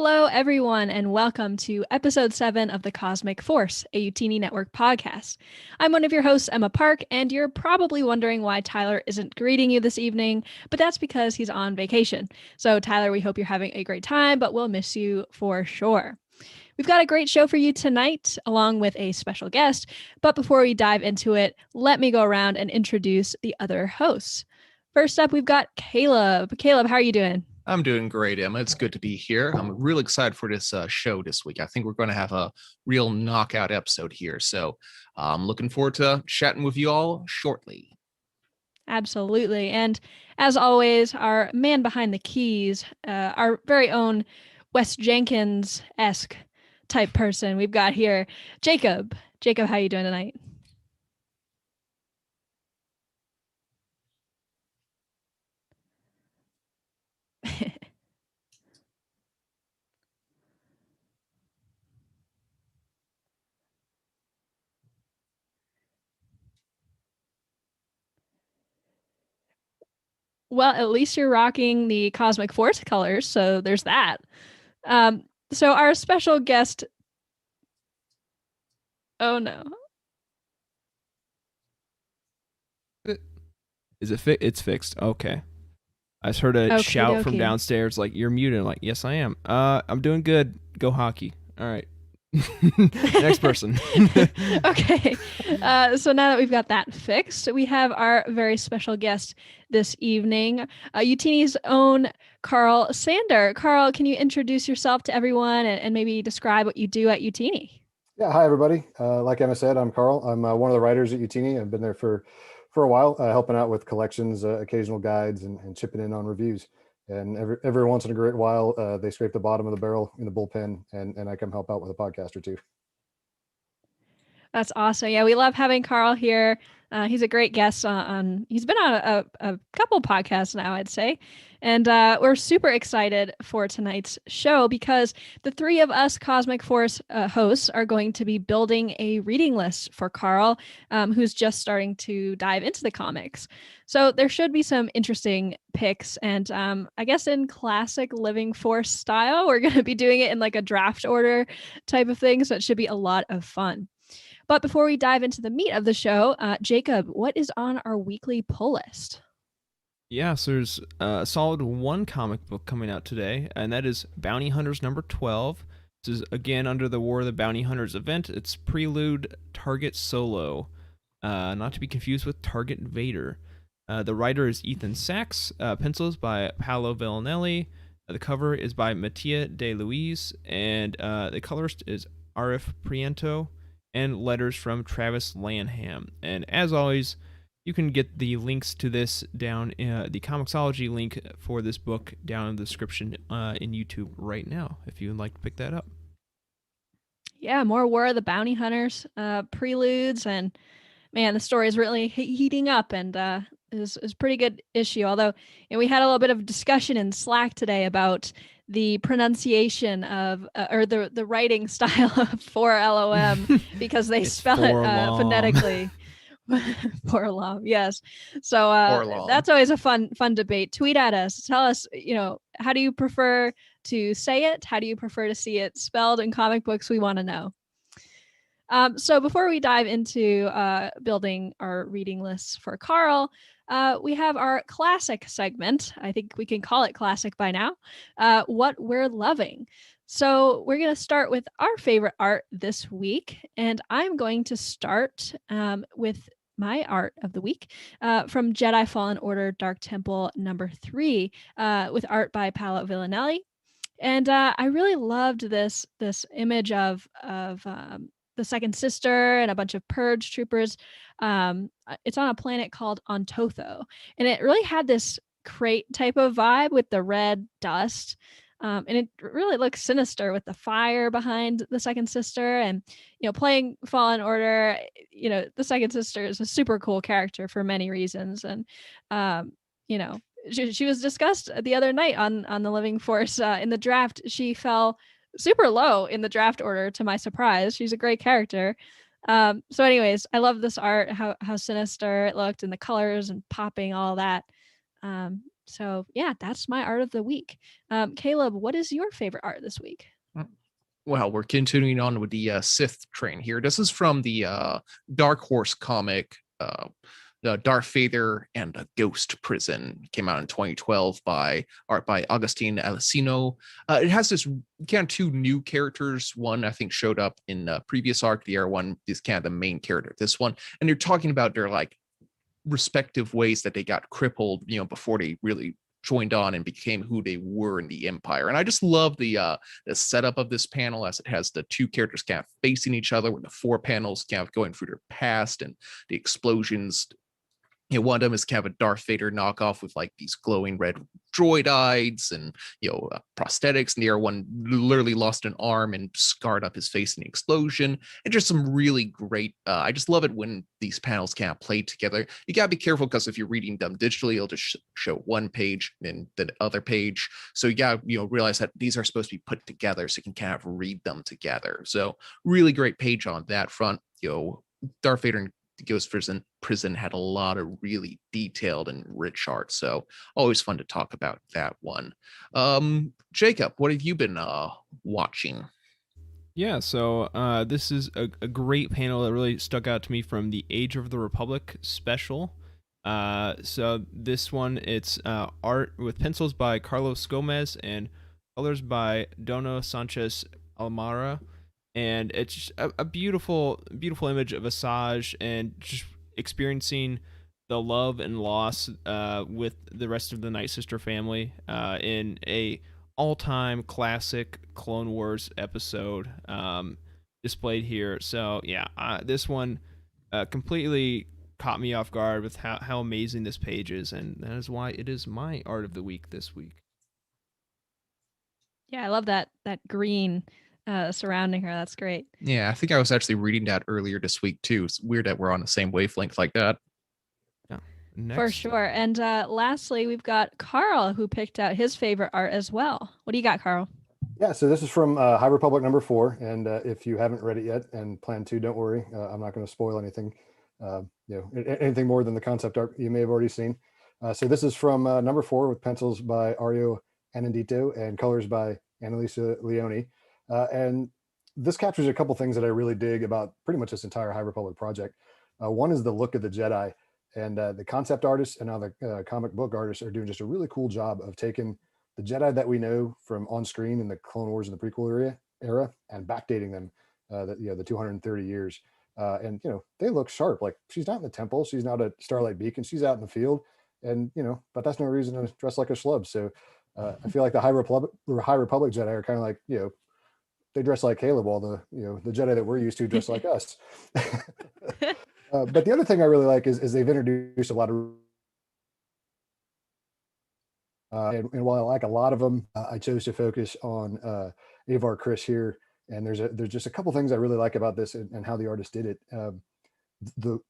Hello, everyone, and welcome to episode 7 of The Cosmic Force, a Youtini Network podcast. I'm one of your hosts, Emma Park, and you're probably wondering why Tyler isn't greeting you this evening, but that's because he's on vacation. So, Tyler, we hope you're having a great time, but we'll miss you for sure. We've got a great show for you tonight, along with a special guest. But before we dive into it, let me go around and introduce the other hosts. First up, we've got Caleb. Caleb, how are you doing? I'm doing great, Emma. It's good to be here. I'm really excited for this show this week. I think we're going to have a real knockout episode here. So I'm looking forward to chatting with you all shortly. Absolutely. And as always, our man behind the keys, our very own Wes Jenkins-esque type person we've got here, Jacob. Jacob, how are you doing tonight? Well, at least you're rocking the Cosmic Force colors, so there's that. So our special guest. Oh no. Is it It's fixed. Okay. I just heard a shout from downstairs like, you're muted. I'm like, yes, I am. I'm doing good. Go hockey. All right. Next person. Okay. So now that we've got that fixed, we have our very special guest this evening, Youtini's own Karl Sander. Karl, can you introduce yourself to everyone and maybe describe what you do at Youtini? Yeah, hi everybody. Like Emma said, I'm Karl. I'm one of the writers at Youtini. I've been there for a while, helping out with collections, occasional guides, and chipping in on reviews. And every once in a great while, they scrape the bottom of the barrel in the bullpen, and I come help out with a podcast or two. That's awesome. Yeah, we love having Karl here. He's a great guest he's been on a couple podcasts now, I'd say. And we're super excited for tonight's show because the three of us Cosmic Force hosts are going to be building a reading list for Karl, who's just starting to dive into the comics. So there should be some interesting picks. And I guess in classic Living Force style, we're going to be doing it in like a draft order type of thing. So it should be a lot of fun. But before we dive into the meat of the show, Jacob, what is on our weekly pull list? Yeah, so there's a solid one comic book coming out today, and that is Bounty Hunters number 12. This is, again, under the War of the Bounty Hunters event. It's Prelude Target Solo, not to be confused with Target Vader. The writer is Ethan Sachs, pencils by Paolo Villanelli. The cover is by Mattia De Luis, and the colorist is Arif Priento, and letters from Travis Lanham. And as always, you can get the links to this down in the Comixology link for this book down in the description in YouTube right now, if you would like to pick that up. Yeah, more War of the Bounty Hunters preludes, and man, the story is really heating up, and is a pretty good issue. Although we had a little bit of discussion in Slack today about the pronunciation of or the writing style of 4LOM because they spell it phonetically. Forlom, yes. So that's always a fun debate. Tweet at us. Tell us, how do you prefer to say it? How do you prefer to see it spelled in comic books? We want to know. So before we dive into building our reading lists for Karl, we have our classic segment. I think we can call it classic by now. What we're loving. So we're going to start with our favorite art this week. And I'm going to start with my art of the week from Jedi Fallen Order Dark Temple number 3 with art by Paolo Villanelli. And I really loved this image of the second sister and a bunch of purge troopers. It's on a planet called Ontotho, and it really had this crate type of vibe with the red dust. And it really looks sinister with the fire behind the second sister. And, playing Fallen Order, the second sister is a super cool character for many reasons. And, she was discussed the other night on the Living Force in the draft. She fell super low in the draft order, to my surprise. She's a great character. So anyways, I love this art, how sinister it looked, and the colors and popping, all that. So yeah, that's my art of the week. Caleb, what is your favorite art this week? Well, we're continuing on with the Sith train here. This is from the Dark Horse comic, the Darth Vader and a Ghost Prison. Came out in 2012 by art by Agustin Alessino. It has this kind of two new characters. One I think showed up in the previous arc. The other one is kind of the main character. This one, and they're talking about their like respective ways that they got crippled, before they really joined on and became who they were in the Empire. And I just love the setup of this panel, as it has the two characters kind of facing each other with the four panels kind of going through their past and the explosions. One of them is kind of a Darth Vader knockoff with like these glowing red droid eyes and prosthetics, and the other one literally lost an arm and scarred up his face in the explosion. And just some really great. I just love it when these panels kind of play together. You gotta be careful, because if you're reading them digitally, it'll just show one page and the other page. So you gotta realize that these are supposed to be put together so you can kind of read them together. So really great page on that front. Darth Vader and the Ghost Prison had a lot of really detailed and rich art, so always fun to talk about that one. Jacob, what have you been watching? Yeah, so this is a great panel that really stuck out to me from the Age of the Republic special. So this one, it's art with pencils by Carlos Gomez and colors by Dono Sanchez Almara. And it's just a beautiful image of Asajj and just experiencing the love and loss with the rest of the Night Sister family in a all-time classic Clone Wars episode displayed here. So yeah, this one completely caught me off guard with how amazing this page is, and that is why it is my art of the week this week. Yeah, I love that green surrounding her. That's great. Yeah, I think I was actually reading that earlier this week too. It's weird that we're on the same wavelength like that. Yeah, next. For sure. And lastly, we've got Karl, who picked out his favorite art as well. What do you got, Karl? Yeah, so this is from High Republic #4, and if you haven't read it yet and plan to, don't worry. I'm not going to spoil anything, anything more than the concept art you may have already seen. So this is from #4 with pencils by Ario Anandito and colors by Annalisa Leone. And this captures a couple things that I really dig about pretty much this entire High Republic project. One is the look of the Jedi, and the concept artists and now the comic book artists are doing just a really cool job of taking the Jedi that we know from on screen in the Clone Wars and the prequel era and backdating them, the 230 years. And they look sharp. Like, she's not in the temple, she's not at Starlight Beacon, she's out in the field, and but that's no reason to dress like a schlub. So I feel like the High Republic Jedi are kind of like, they dress like Caleb, while the Jedi that we're used to dress like us. But the other thing I really like is they've introduced a lot of and while I like a lot of them, I chose to focus on Avar Chris here. And there's just a couple things I really like about this and how the artist did it.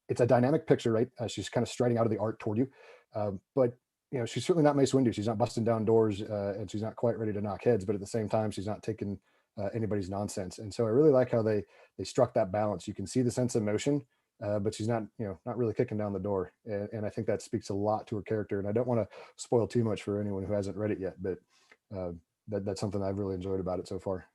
It's a dynamic picture, right? She's kind of striding out of the art toward you, but she's certainly not Mace Windu. She's not busting down doors, and she's not quite ready to knock heads. But at the same time, she's not taking anybody's nonsense. And so I really like how they struck that balance. You can see the sense of motion, but she's not not really kicking down the door. And I think that speaks a lot to her character. And I don't want to spoil too much for anyone who hasn't read it yet, but that's something I've really enjoyed about it so far.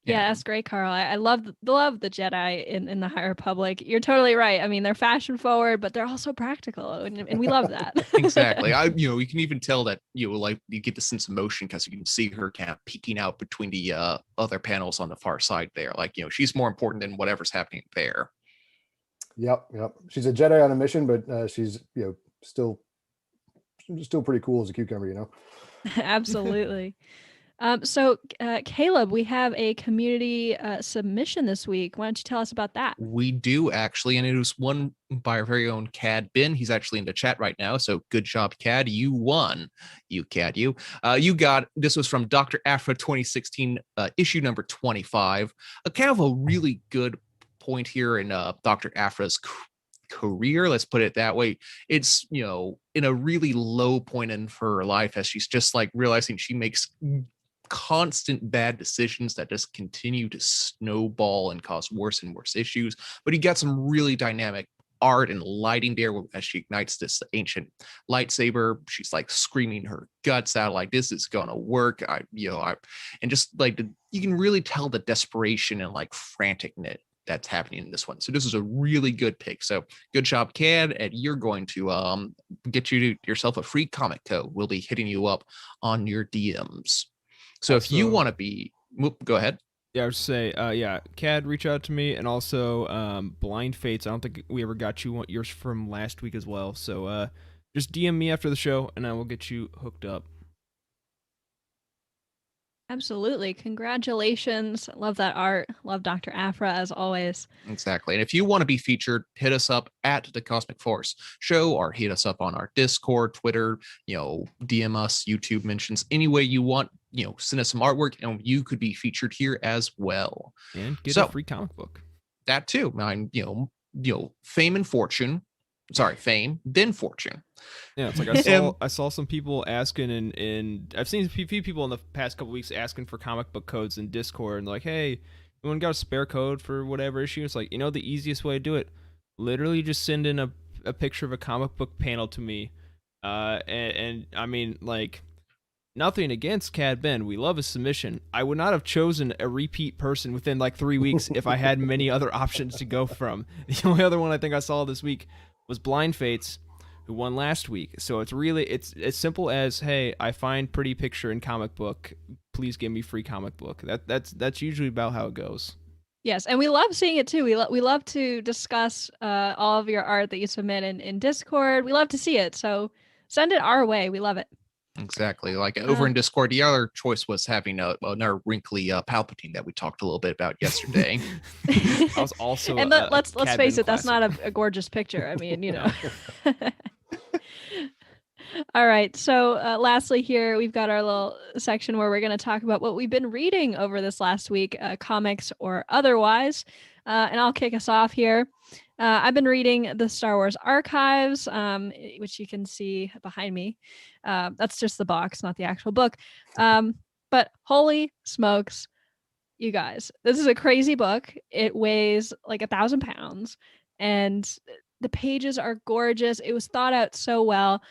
Yeah, that's great, Karl. I love the Jedi in the High Republic. You're totally right. I mean, they're fashion forward, but they're also practical, and we love that. Exactly. You can even tell that you get the sense of motion because you can see her kind of peeking out between the other panels on the far side there. Like, she's more important than whatever's happening there. Yep. She's a Jedi on a mission, but she's still pretty cool as a cucumber. Absolutely. So, Caleb, we have a community submission this week. Why don't you tell us about that? We do, actually, and it was one by our very own Cad Bin. He's actually in the chat right now, so good job, Cad. You won. You, Cad, you. You got, this was from Dr. Afra 2016, issue number 25. A kind of a really good point here in Dr. Afra's career, let's put it that way. It's in a really low point in her life, as she's just like realizing she makes constant bad decisions that just continue to snowball and cause worse and worse issues. But you got some really dynamic art and lighting there as she ignites this ancient lightsaber. She's like screaming her guts out, like this is gonna work. And just like you can really tell the desperation and like franticness that's happening in this one. So this is a really good pick. So good job, Cad, and you're going to get yourself a free comic code. We'll be hitting you up on your DMs. So if you want to be, go ahead. Yeah, I would say, Cad, reach out to me, and also Blind Fates. I don't think we ever got yours from last week as well. So just DM me after the show, and I will get you hooked up. Absolutely. Congratulations. Love that art. Love Dr. Afra as always. Exactly. And if you want to be featured, hit us up at the Cosmic Force Show or hit us up on our Discord, Twitter, DM us, YouTube mentions, any way you want, send us some artwork and you could be featured here as well. And get a free comic book. That too. Fame and fortune. Sorry, fame, then fortune. Yeah, it's like I saw some people asking, and I've seen a few people in the past couple weeks asking for comic book codes in Discord, and like, hey, anyone got a spare code for whatever issue? It's like, the easiest way to do it, literally just send in a picture of a comic book panel to me, and I mean, like, nothing against Cad Ben. We love his submission. I would not have chosen a repeat person within like 3 weeks if I had many other options to go from. The only other one I think I saw this week was Blind Fates, who won last week. So it's as simple as, hey, I find pretty picture in comic book, please give me free comic book. That's usually about how it goes. Yes, and we love seeing it too. We love to discuss all of your art that you submit in Discord. We love to see it, so send it our way. We love it. Exactly. Like over in Discord, the other choice was having another wrinkly Palpatine that we talked a little bit about yesterday. That was also and let's face it, that's not a gorgeous picture. I mean, All right. So lastly here, we've got our little section where we're going to talk about what we've been reading over this last week, comics or otherwise. And I'll kick us off here. I've been reading the Star Wars Archives, which you can see behind me. That's just the box, not the actual book. But holy smokes, you guys, this is a crazy book. It weighs like 1,000 pounds and the pages are gorgeous. It was thought out so well.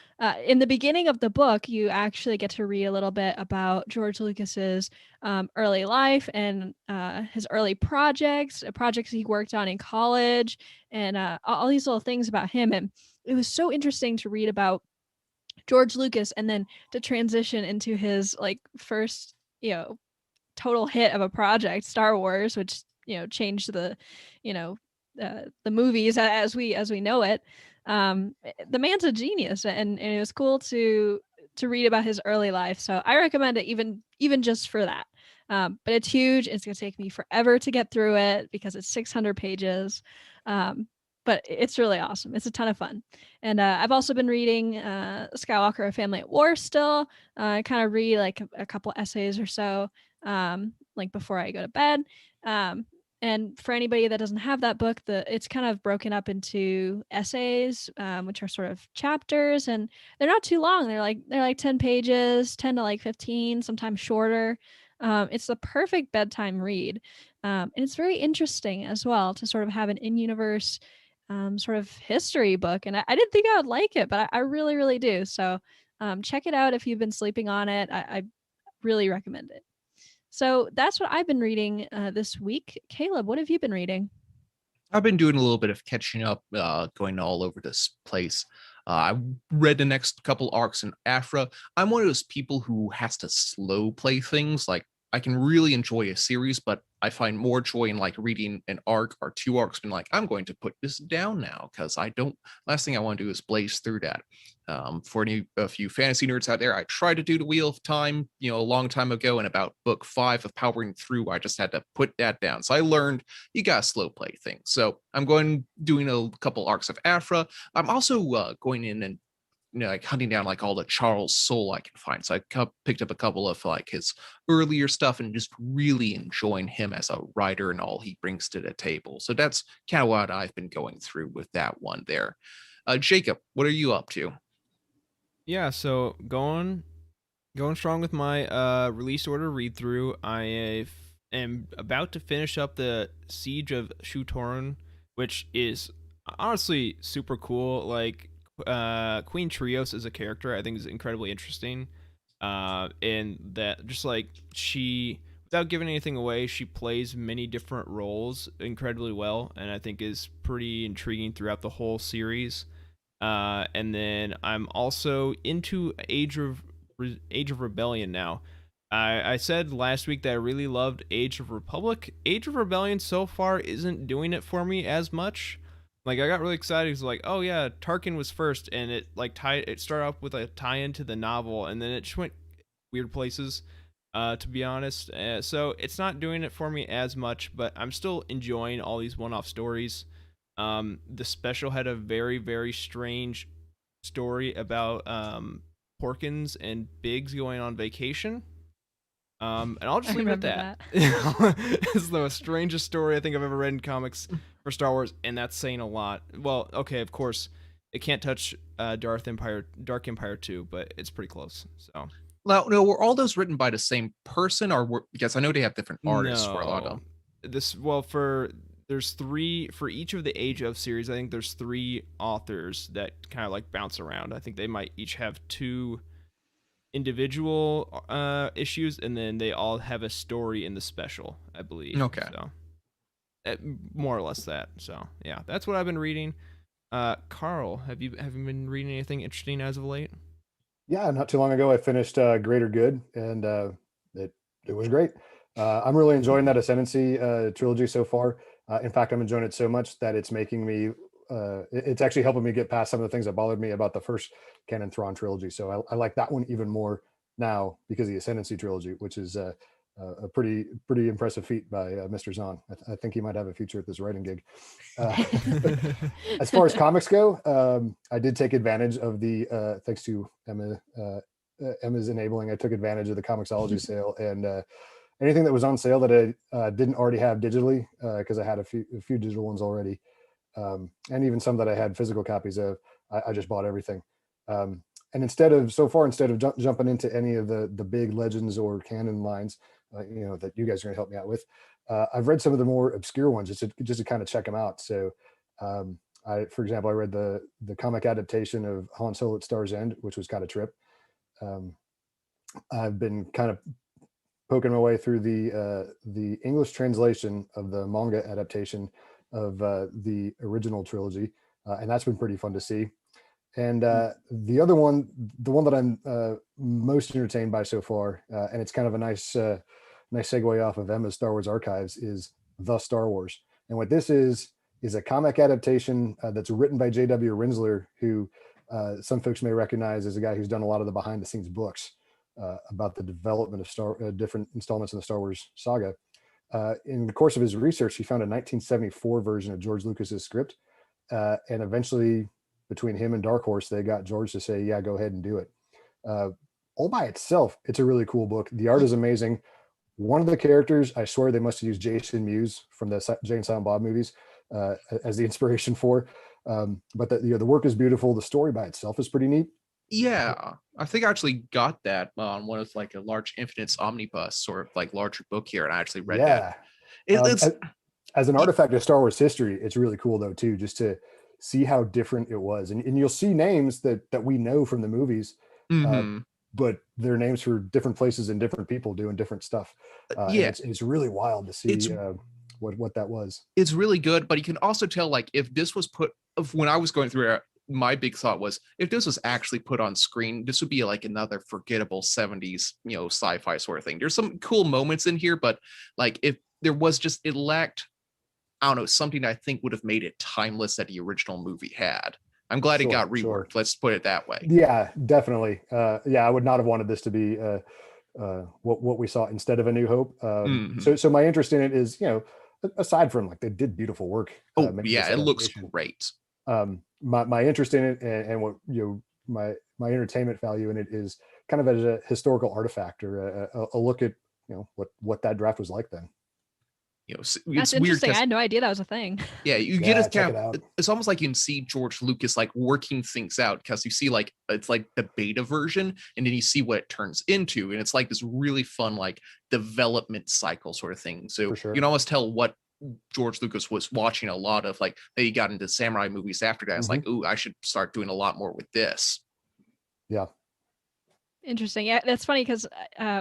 In the beginning of the book, you actually get to read a little bit about George Lucas's early life and his early projects he worked on in college, and all these little things about him. And it was so interesting to read about George Lucas and then to transition into his like first, total hit of a project, Star Wars, which, changed the, the movies as we know it. The man's a genius, and it was cool to read about his early life. So I recommend it even just for that. But it's huge. It's gonna take me forever to get through it because it's 600 pages. But it's really awesome. It's a ton of fun. And I've also been reading Skywalker: A Family at War still. I kind of read like a couple essays or so like before I go to bed. And for anybody that doesn't have that book, it's kind of broken up into essays, which are sort of chapters, and they're not too long. They're like 10 pages, 10 to like 15, sometimes shorter. It's the perfect bedtime read. And it's very interesting as well to sort of have an in-universe sort of history book. And I didn't think I would like it, but I really, really do. So check it out if you've been sleeping on it. I really recommend it. So that's what I've been reading this week. Caleb, what have you been reading? I've been doing a little bit of catching up, going all over this place. I read the next couple arcs in Afra. I'm one of those people who has to slow play things. Like I can really enjoy a series, but I find more joy in like reading an arc or two arcs and like, I'm going to put this down now because last thing I want to do is blaze through that. For a few fantasy nerds out there, I tried to do the Wheel of Time, a long time ago, and about book 5 of Powering Through, I just had to put that down. So I learned you got to slow play things. So I'm doing a couple arcs of Afra. I'm also going in and like hunting down like all the Charles Soule I can find. So I picked up a couple of like his earlier stuff and just really enjoying him as a writer and all he brings to the table. So that's kind of what I've been going through with that one there. Jacob, what are you up to? Yeah, so going strong with my release order read through. I am about to finish up the Siege of Shu-Torun, which is honestly super cool. Like Queen Trios as a character, I think is incredibly interesting. In that, just like she, without giving anything away, she plays many different roles incredibly well, and I think is pretty intriguing throughout the whole series. And then I'm also into Age of Rebellion now. I said last week that I really loved Age of Republic. Age of Rebellion so far isn't doing it for me as much. Like I got really excited because like, oh yeah, Tarkin was first, and it like tied. It started off with a tie-in to the novel, and then it just went weird places. To be honest, so it's not doing it for me as much, but I'm still enjoying all these one-off stories. The special had a very strange story about Porkins and Biggs going on vacation. And I'll just I leave it at remember that. that. It's the strangest story I think I've ever read in comics for Star Wars, and that's saying a lot. Well, okay, of course, it can't touch Dark Empire 2, but it's pretty close. So Now, no, were all those written by the same person, or because I know they have different artists for a lot of no, them. for there's three for each of the Age of series. I think there's three authors that kind of like bounce around. I think they might each have two individual issues, and then they all have a story in the special, I believe. Okay. So more or less that. So yeah, that's what I've been reading. Karl, have you been reading anything interesting as of late? Yeah, not too long ago, I finished Greater Good, and it was great. I'm really enjoying that Ascendancy trilogy so far. In fact, I'm enjoying it so much that it's making me. It's actually helping me get past some of the things that bothered me about the first Canon Thrawn trilogy. So I like that one even more now because of the Ascendancy trilogy, which is a pretty impressive feat by Mr. Zahn. I think he might have a future at this writing gig. As far as comics go, I did take advantage of the thanks to Emma's enabling. I took advantage of the Comixology sale, and anything that was on sale that I didn't already have digitally, because I had a few digital ones already, and even some that I had physical copies of, I just bought everything. And instead of jumping into any of the big Legends or Canon lines, that you guys are going to help me out with, I've read some of the more obscure ones just to kind of check them out. So, for example, I read the comic adaptation of Han Solo at Star's End, which was kind of trip. I've been kind of poking my way through the English translation of the manga adaptation of the original trilogy, and that's been pretty fun to see. And the other one, the one that I'm most entertained by so far, and it's kind of a nice segue off of Emma's Star Wars Archives, is The Star Wars. And what this is a comic adaptation that's written by J.W. Rinsler, who some folks may recognize as a guy who's done a lot of the behind the scenes books about the development of different installments in the Star Wars saga. In the course of his research, he found a 1974 version of George Lucas's script, and eventually, between him and Dark Horse, they got George to say, yeah, go ahead and do it. All by itself, it's a really cool book. The art is amazing. One of the characters, I swear they must have used Jason Mewes from the Jay and Silent Bob movies as the inspiration for. But the work is beautiful. The story by itself is pretty neat. Yeah, I think I actually got that on one of like a large Infinites omnibus sort of like larger book here, and I actually read that. It's as an artifact of Star Wars history, it's really cool though too, just to see how different it was, and you'll see names that we know from the movies, but they're names for different places and different people doing different stuff. Yeah, it's really wild to see what that was. It's really good, but you can also tell like if this was when I was going through it, my big thought was if this was actually put on screen, this would be like another forgettable 70s, sci-fi sort of thing. There's some cool moments in here, but like if there was it lacked, I don't know, something I think would have made it timeless that the original movie had. I'm glad it got reworked. Sure. Let's put it that way. Yeah, definitely. I would not have wanted this to be what we saw instead of A New Hope. So my interest in it is, aside from like they did beautiful work. Oh yeah, it looks great. My interest in it and what my entertainment value in it is kind of as a historical artifact or a look at what that draft was like then. It's That's weird. Interesting. I had no idea that was a thing. Yeah, you get it's almost like you can see George Lucas like working things out, because you see like it's like the beta version, and then you see what it turns into, and it's like this really fun like development cycle sort of thing. So you can almost tell what George Lucas was watching a lot of, like, he got into samurai movies after that. It's like, ooh, I should start doing a lot more with this. Yeah. Interesting. Yeah, that's funny because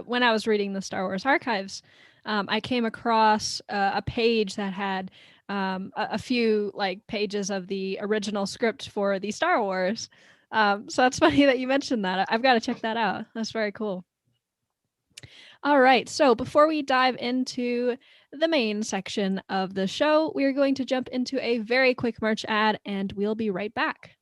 when I was reading the Star Wars archives, I came across a page that had a few like pages of the original script for the Star Wars. So that's funny that you mentioned that. I've got to check that out. That's very cool. All right. So before we dive into the main section of the show, we are going to jump into a very quick merch ad, and we'll be right back.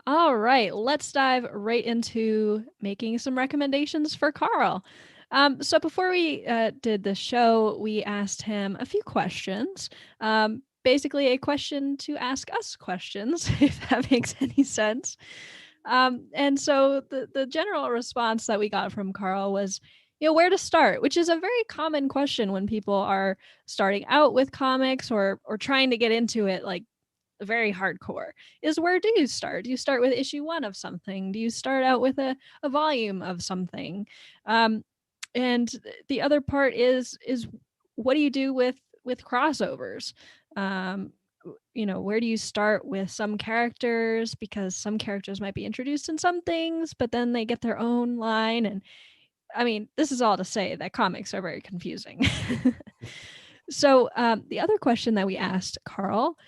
All right, let's dive right into making some recommendations for Karl. So before we did the show, we asked him a few questions. Basically, a question to ask us questions, if that makes any sense. And so the general response that we got from Karl was, where to start, which is a very common question when people are starting out with comics or trying to get into it, like very hardcore, is where do you start? Do you start with issue 1 of something? Do you start out with a volume of something? And the other part is what do you do with crossovers? Where do you start with some characters, because some characters might be introduced in some things, but then they get their own line. And I mean, this is all to say that comics are very confusing. So the other question that we asked Karl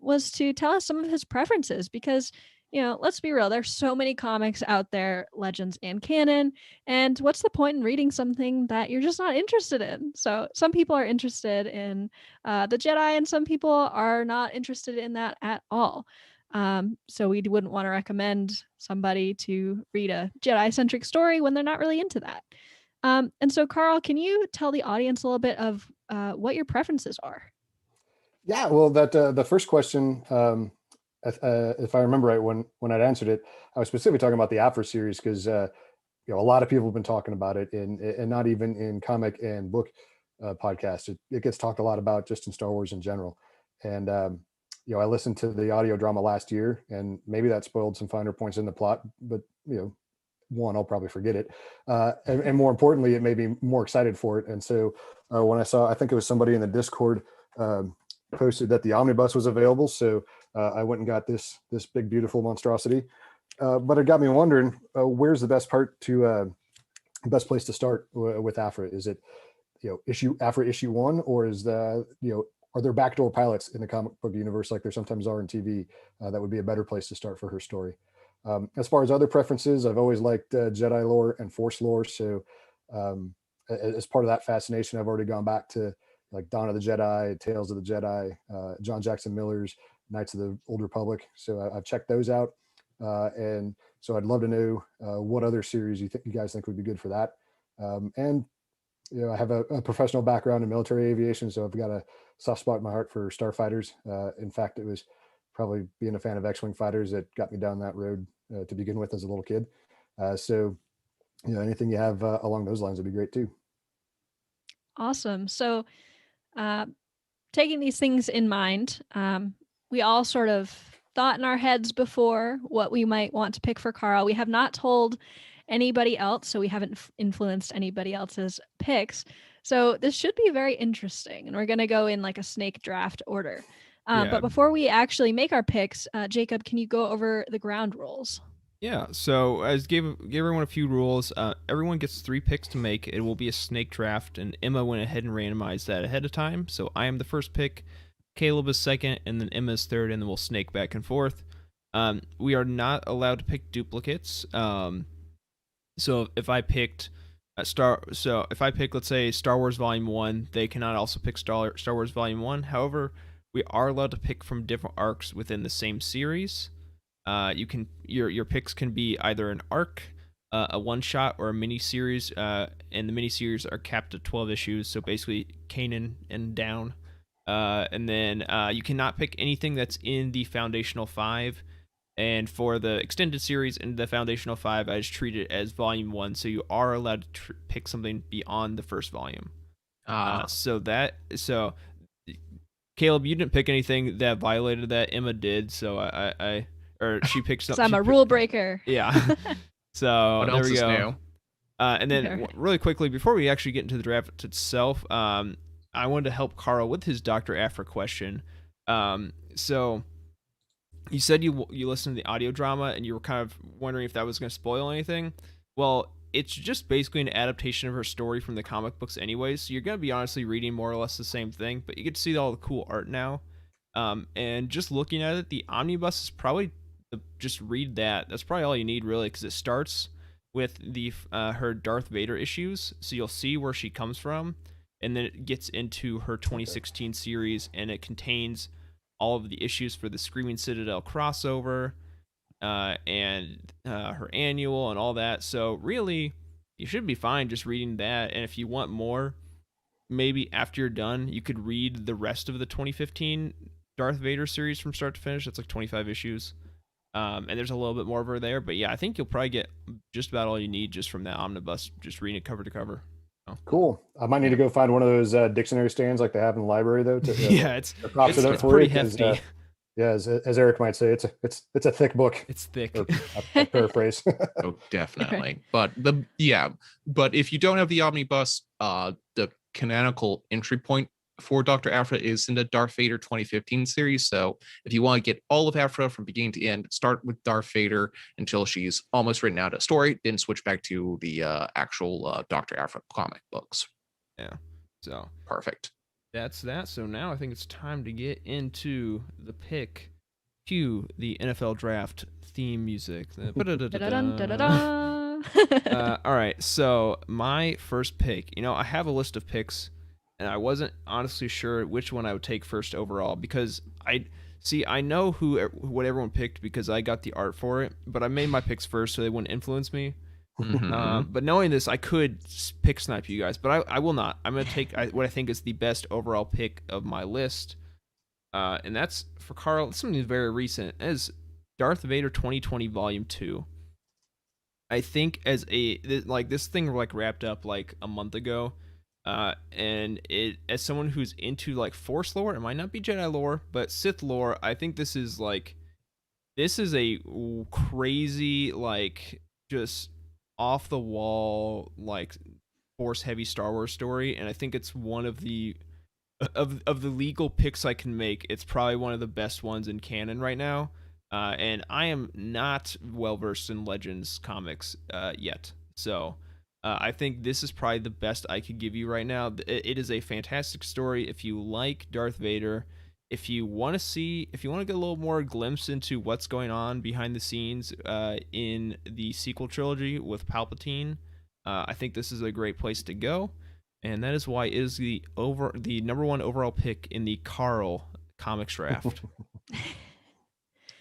was to tell us some of his preferences, because, let's be real, there's so many comics out there, legends and canon, and what's the point in reading something that you're just not interested in? So some people are interested in the Jedi, and some people are not interested in that at all. So we wouldn't want to recommend somebody to read a Jedi-centric story when they're not really into that. And so, Karl, can you tell the audience a little bit of what your preferences are? Yeah, well, that the first question, if I remember right, when I'd answered it, I was specifically talking about the Afro series because a lot of people have been talking about it, and not even in comic and book podcasts. It gets talked a lot about just in Star Wars in general. And I listened to the audio drama last year, and maybe that spoiled some finer points in the plot. But one, I'll probably forget it, and more importantly, it made me more excited for it. And so when I think it was somebody in the Discord posted that the omnibus was available, so I went and got this big beautiful monstrosity. But it got me wondering, where's the best place to start with Afra? Is it Afra issue 1, or is are there backdoor pilots in the comic book universe like there sometimes are in TV that would be a better place to start for her story? As far as other preferences, I've always liked Jedi lore and Force lore. So as part of that fascination, I've already gone back to like Dawn of the Jedi, Tales of the Jedi, John Jackson Miller's Knights of the Old Republic. So I've checked those out. And so I'd love to know what other series you guys think would be good for that. And I have a professional background in military aviation, so I've got a soft spot in my heart for starfighters. In fact, it was probably being a fan of X-Wing fighters that got me down that road to begin with as a little kid. So anything you have along those lines would be great too. Awesome. So taking these things in mind, we all sort of thought in our heads before what we might want to pick for Karl. We have not told anybody else, so we haven't influenced anybody else's picks. So this should be very interesting, and we're going to go in like a snake draft order. But before we actually make our picks, Jacob, can you go over the ground rules? Yeah, so I gave everyone a few rules. Everyone gets 3 picks to make. It will be a snake draft, and Emma went ahead and randomized that ahead of time. So I am the first pick, Caleb is second, and then Emma is third, and then we'll snake back and forth. We are not allowed to pick duplicates. So if I picked let's say Star Wars Volume 1, they cannot also pick Star Wars Volume 1. However, we are allowed to pick from different arcs within the same series. Your picks can be either an arc, a one shot, or a mini series. And the mini series are capped at 12 issues, so basically Kanan and down. And then you cannot pick anything that's in the foundational 5. And for the extended series and the foundational 5, I just treat it as volume 1, so you are allowed to pick something beyond the first volume. So Caleb, you didn't pick anything that violated that. Emma did, so she picked something. I'm a rule breaker. Yeah. So What there else we is go. new? And then really quickly, before we actually get into the draft itself, I wanted to help Karl with his Dr. Aphra question. So you said you listened to the audio drama and you were kind of wondering if that was going to spoil anything. Well, it's just basically an adaptation of her story from the comic books anyway, so you're going to be honestly reading more or less the same thing, but you get to see all the cool art now. And just looking at it, the omnibus is probably just read that. That's probably all you need, really, because it starts with her Darth Vader issues, so you'll see where she comes from, and then it gets into her 2016 series, and it contains all of the issues for the Screaming Citadel crossover, and her annual and all that. So really, you should be fine just reading that. And if you want more, maybe after you're done, you could read the rest of the 2015 Darth Vader series from start to finish. It's like 25 issues. And there's a little bit more of her there. But yeah, I think you'll probably get just about all you need just from that omnibus, just reading it cover to cover. Oh. Cool. I might need to go find one of those dictionary stands like they have in the library, though. Yeah, it's pretty hefty. Yeah, as Eric might say, it's a thick book. It's thick. I paraphrase. Oh, definitely. But if you don't have the omnibus, the canonical entry point for Dr. Aphra is in the Darth Vader 2015 series. So if you want to get all of Aphra from beginning to end, start with Darth Vader until she's almost written out a story, then switch back to the actual Dr. Aphra comic books. Yeah. So perfect. That's that. So now I think it's time to get into the pick. Cue the NFL draft theme music. All right. So my first pick, I have a list of picks, and I wasn't honestly sure which one I would take first overall, because I know what everyone picked because I got the art for it, but I made my picks first so they wouldn't influence me. Mm-hmm. But knowing this, I could pick snipe you guys, but I will not. I'm going to take what I think is the best overall pick of my list. And that's for Karl. It's something very recent. As Darth Vader 2020 Volume 2. I think this thing wrapped up like a month ago. And it, as someone who's into like Force lore, it might not be Jedi lore, but Sith lore, I think this is a crazy, like, just off the wall, like, Force heavy Star Wars story, and I think it's one of the legal picks I can make. It's probably one of the best ones in canon right now. And I am not well versed in Legends comics yet, so I think this is probably the best I could give you right now. It is a fantastic story. If you like Darth Vader, if you want to get a little more glimpse into what's going on behind the scenes in the sequel trilogy with Palpatine, I think this is a great place to go. And that is why it is the number one overall pick in the Karl comics draft.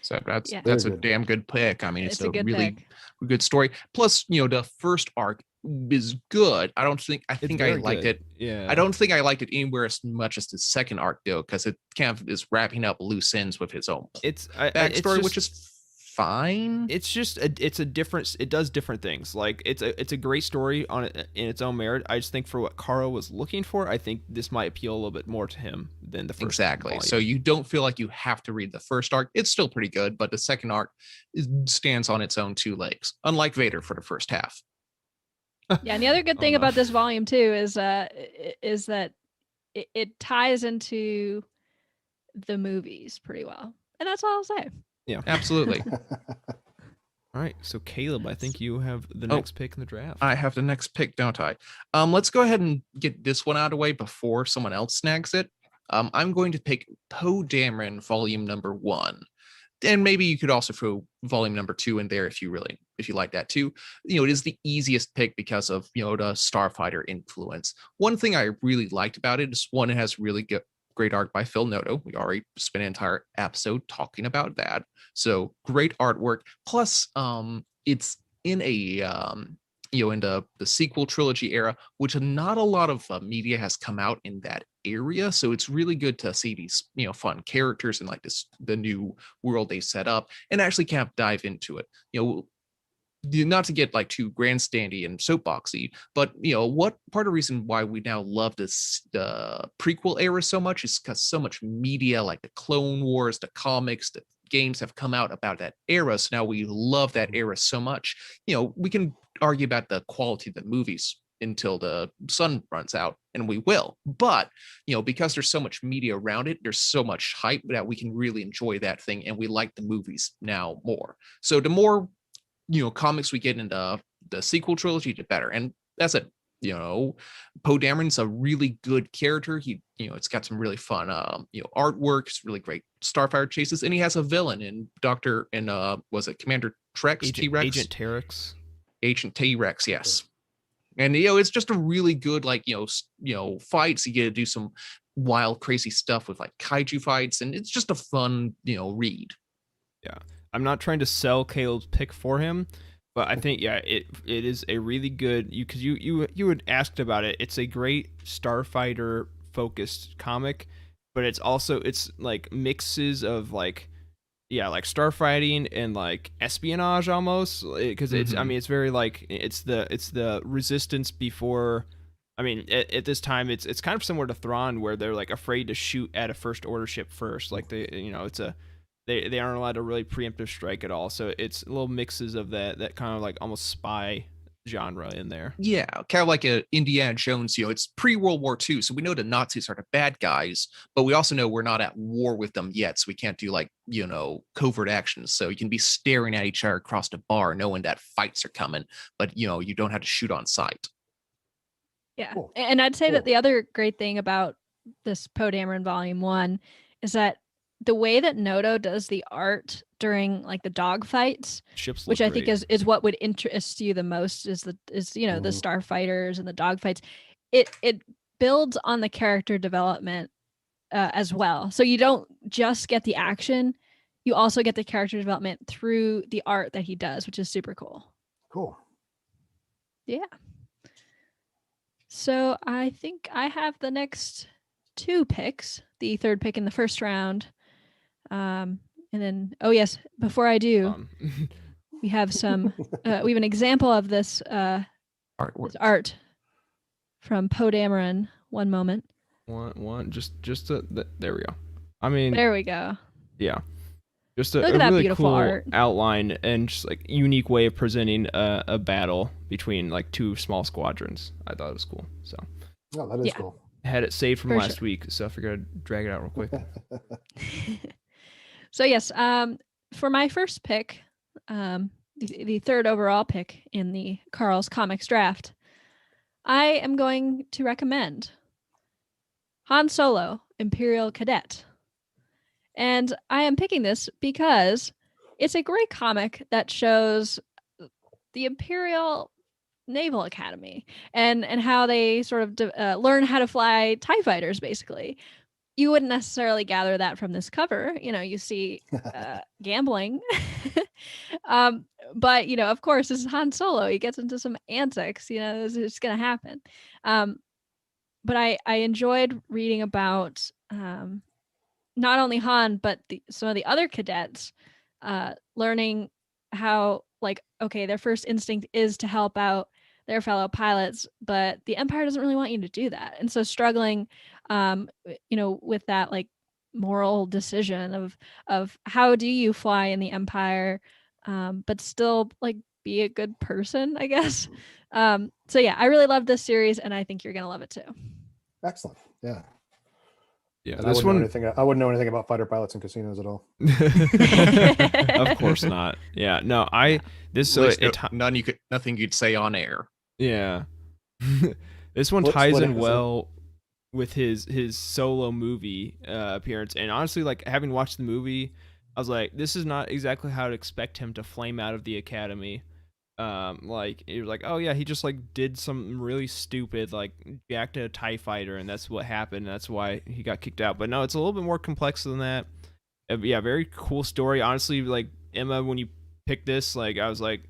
So that's a damn good pick. I mean, it's a really good story. Plus, the first arc is good. I think I liked it. Yeah. I don't think I liked it anywhere as much as the second arc, though, because it kind of is wrapping up loose ends with his own backstory, which is fine. It's just it does different things. Like it's a great story on it in its own merit. I just think for what Karl was looking for, I think this might appeal a little bit more to him than the first. Exactly. volume. So you don't feel like you have to read the first arc. It's still pretty good, but the second arc stands on its own two legs, unlike Vader for the first half. Yeah, and the other good thing about this volume too is that it ties into the movies pretty well, and that's all I'll say. Yeah, absolutely. All right, so Caleb, I think you have the next pick in the draft. I have the next pick, don't I? Let's go ahead and get this one out of the way before someone else snags it. I'm going to pick Poe Dameron, volume number 1. And maybe you could also throw volume number 2 in there if you like that too. It is the easiest pick because of the Starfighter influence. One thing I really liked about it is, one, it has really good great art by Phil Noto. We already spent an entire episode talking about that. So great artwork. Plus, it's in a in the sequel trilogy era, which not a lot of media has come out in that area. So it's really good to see these fun characters and like the new world they set up, and actually kind of dive into it. Not to get like too grandstandy and soapboxy, but what part of the reason why we now love this prequel era so much is because so much media, like the Clone Wars, the comics, the games have come out about that era. So now we love that era so much. We can argue about the quality of the movies until the sun runs out, and we will. But because there's so much media around it, there's so much hype that we can really enjoy that thing, and we like the movies now more. So the more comics we get into the sequel trilogy, the better. And that's it. Poe Dameron's a really good character. He, it's got some really fun, artwork. It's really great Starfire chases, and he has a villain in was it Commander Trex? T-Rex? Agent Terex. Agent T-Rex, yes. And it's just a really good fights. You get to do some wild, crazy stuff with like kaiju fights, and it's just a fun read. Yeah, I'm not trying to sell Caleb's pick for him, but I think it is a really good because you had asked about it. It's a great Starfighter focused comic, but it's like mixes of like starfighting and like espionage almost, because it's it's very like it's the resistance before. I mean, at this time, it's kind of similar to Thrawn, where they're like afraid to shoot at a first order ship first. Like they aren't allowed to really preemptive strike at all. So it's little mixes of that kind of like almost spy genre in there. Yeah, kind of like a Indiana Jones. It's pre-World War II, so we know the Nazis are the bad guys, but we also know we're not at war with them yet, so we can't do like covert actions. So you can be staring at each other across the bar, knowing that fights are coming, but you don't have to shoot on sight. Yeah, cool. And I'd say that the other great thing about this Poe Dameron Volume 1 is that the way that Noto does the art during like the dog fights, which I think is what would interest you the most, is the starfighters and the dog fights. It builds on the character development as well. So you don't just get the action, you also get the character development through the art that he does, which is super cool. Cool. Yeah. So I think I have the next two picks, the third pick in the first round. And then, yes, before I do, we have some, we have an example of this art from Poe Dameron. One moment. There we go. I mean, there we go. Yeah. Just a Look at that really beautiful cool art outline and just like unique way of presenting a battle between like two small squadrons. I thought it was cool. So. Oh, that is cool. I had it saved from last week, so I figured I'd drag it out real quick. So yes, for my first pick, the third overall pick in the Karl's Comics draft, I am going to recommend Han Solo, Imperial Cadet. And I am picking this because it's a great comic that shows the Imperial Naval Academy and how they sort of learn how to fly TIE fighters, basically. You wouldn't necessarily gather that from this cover. You see gambling. But, of course, this is Han Solo. He gets into some antics, it's just going to happen. But I enjoyed reading about not only Han, but some of the other cadets learning how, their first instinct is to help out their fellow pilots, but the Empire doesn't really want you to do that. And so struggling, with that moral decision of how do you fly in the Empire, but still be a good person, I guess. So yeah, I really love this series, and I think you're gonna love it too. Excellent. Yeah. Yeah, and I wouldn't know anything about fighter pilots and casinos at all. Of course not. Yeah, no, nothing you'd say on air. Yeah. This one ties in well with his solo movie appearance, and honestly, having watched the movie, I was like, this is not exactly how I'd expect him to flame out of the academy. like it was like, oh yeah, he just like did something really stupid, like jacked a TIE fighter, and that's what happened. That's why he got kicked out. But no, it's a little bit more complex than that. Yeah, very cool story. Honestly, like Emma, when you picked this, like I was like,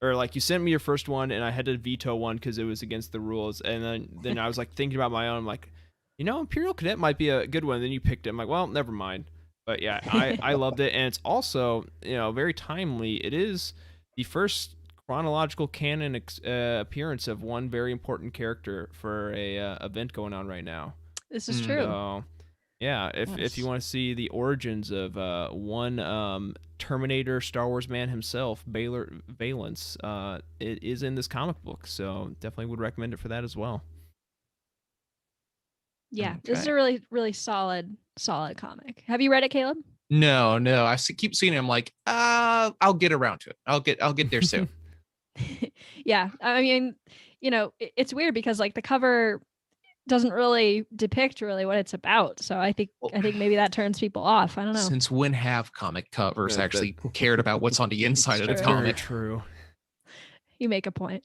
or like you sent me your first one, and I had to veto one because it was against the rules. And then I was like thinking about my own. I'm like, Imperial Cadet might be a good one. And then you picked it. I'm like, well, never mind. But yeah, I loved it, and it's also very timely. It is the first chronological canon appearance of one very important character for a event going on right now. This is true. So yeah, if you want to see the origins of one Terminator Star Wars man himself, Valence, it is in this comic book. So definitely would recommend it for that as well. Yeah, this is a really, really solid comic. Have you read it, Caleb? No. I keep seeing it. I'm like, I'll get around to it. I'll get there soon. Yeah, I mean, it's weird because like the cover doesn't really depict really what it's about. So I think maybe that turns people off. I don't know. Since when have comic covers actually cared about what's on the inside of the comic? True. You make a point.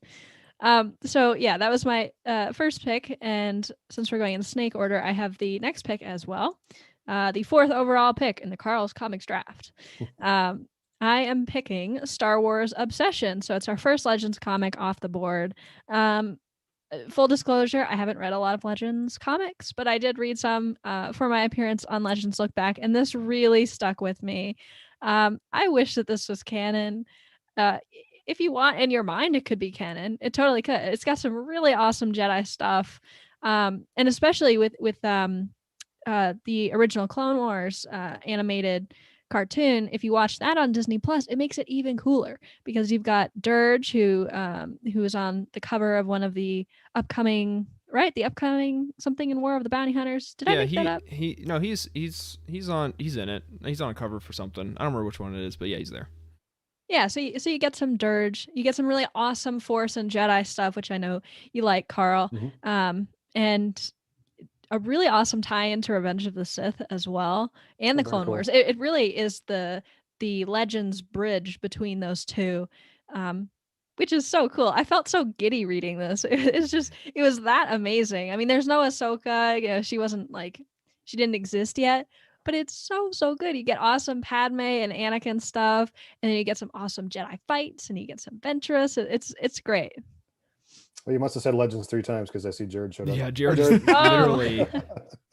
So yeah, that was my first pick, and since we're going in snake order, I have the next pick as well. The fourth overall pick in the Karl's Comics draft. I am picking Star Wars Obsession. So it's our first Legends comic off the board. Full disclosure, I haven't read a lot of Legends comics, but I did read some for my appearance on Legends Look Back, and this really stuck with me. I wish that this was canon. If you want in your mind, it could be canon. It totally could. It's got some really awesome Jedi stuff, and especially with the original Clone Wars animated cartoon. If you watch that on Disney Plus, it makes it even cooler because you've got Dirge, who is on the cover of one of the upcoming something in War of the Bounty Hunters. Did I make that up? He's in it. He's on a cover for something. I don't remember which one it is, but yeah, he's there. Yeah, so you get some Dirge, you get some really awesome Force and Jedi stuff, which I know you like, Karl, and a really awesome tie into Revenge of the Sith as well, and the Clone Wars. It really is the Legends bridge between those two, which is so cool. I felt so giddy reading this. It was that amazing. I mean, there's no Ahsoka. She didn't exist yet. But it's so good. You get awesome Padme and Anakin stuff, and then you get some awesome Jedi fights, and you get some Ventress. It's great. Well, you must have said Legends 3 times because I see Jared showed up. Yeah, Jared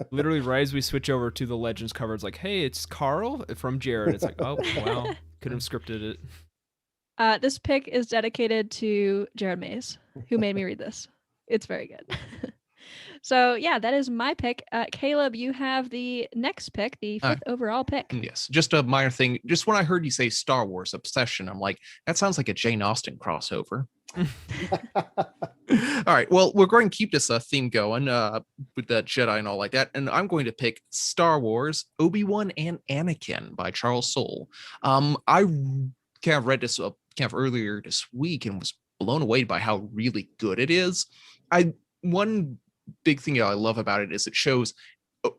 literally right as we switch over to the Legends cover, it's like, hey, it's Karl from Jared. It's like, oh wow, couldn't have scripted it. This pick is dedicated to Jared Mays, who made me read this. It's very good. So yeah, that is my pick. Caleb, you have the next pick, the fifth overall pick. Yes, just a minor thing. Just when I heard you say Star Wars Obsession, I'm like, that sounds like a Jane Austen crossover. All right, well, we're going to keep this theme going with the Jedi and all like that, and I'm going to pick Star Wars Obi-Wan and Anakin by Charles Soule. I kind of read this earlier this week and was blown away by how really good it is. One big thing I love about it is it shows